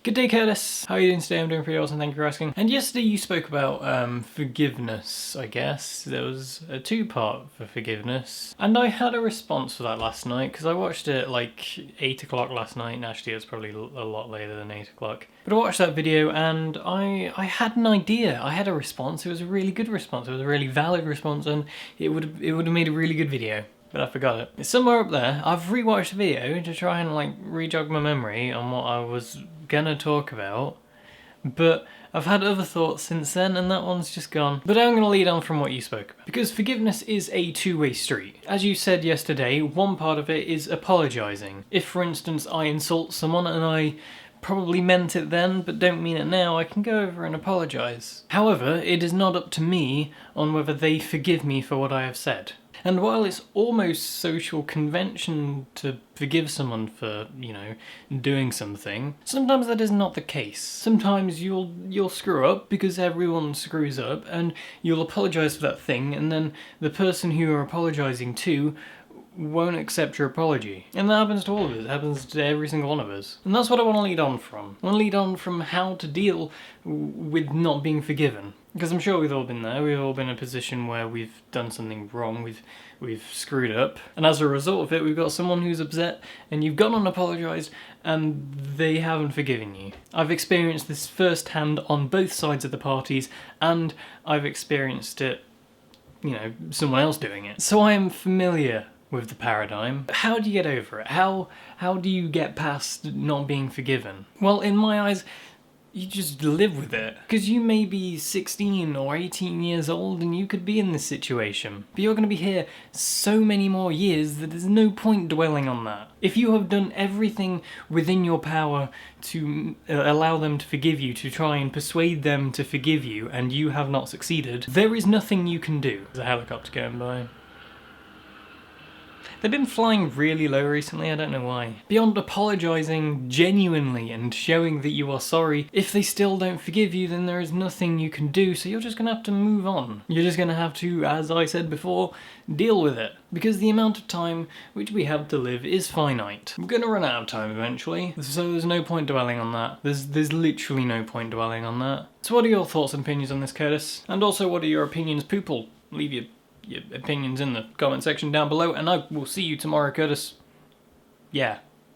Good day, Curtis. How are you doing today? I'm doing pretty awesome, thank you for asking. And yesterday you spoke about forgiveness, I guess. There was a two-part for forgiveness. And I had a response for that last night, because I watched it like 8 o'clock last night, and actually it was probably a lot later than 8 o'clock. But I watched that video and I had an idea. I had a response. It was a really good response. It was a really valid response, and it would have made a really good video. But I forgot it. It's somewhere up there. I've rewatched the video to try and like re-jog my memory on what I was gonna talk about, but I've had other thoughts since then and that one's just gone. But I'm gonna lead on from what you spoke about, because forgiveness is a two-way street. As you said yesterday, one part of it is apologising. If, for instance, I insult someone and I probably meant it then but don't mean it now, I can go over and apologise. However, it is not up to me on whether they forgive me for what I have said. And while it's almost social convention to forgive someone for, doing something, sometimes that is not the case. Sometimes you'll screw up because everyone screws up, and you'll apologise for that thing, and then the person who you're apologising to won't accept your apology. And that happens to all of us. It happens to every single one of us. And that's what I want to lead on from. I want to lead on from how to deal with not being forgiven. Because I'm sure we've all been there. We've all been in a position where we've done something wrong, we've screwed up, and as a result of it, we've got someone who's upset, and you've gone and apologised, and they haven't forgiven you. I've experienced this firsthand on both sides of the parties, and I've experienced it, someone else doing it. So I am familiar with the paradigm. How do you get over it? How do you get past not being forgiven? Well, in my eyes, you just live with it. Because you may be 16 or 18 years old and you could be in this situation. But you're going to be here so many more years that there's no point dwelling on that. If you have done everything within your power to allow them to forgive you, to try and persuade them to forgive you, and you have not succeeded, there is nothing you can do. There's a helicopter going by. They've been flying really low recently, I don't know why. Beyond apologising genuinely and showing that you are sorry, if they still don't forgive you, then there is nothing you can do, so you're just gonna have to move on. You're just gonna have to, as I said before, deal with it. Because the amount of time which we have to live is finite. We're gonna run out of time eventually, so there's no point dwelling on that. There's literally no point dwelling on that. So what are your thoughts and opinions on this, Curtis? And also, what are your opinions, poople? Leave your opinions in the comment section down below, and I will see you tomorrow, Curtis. Yeah.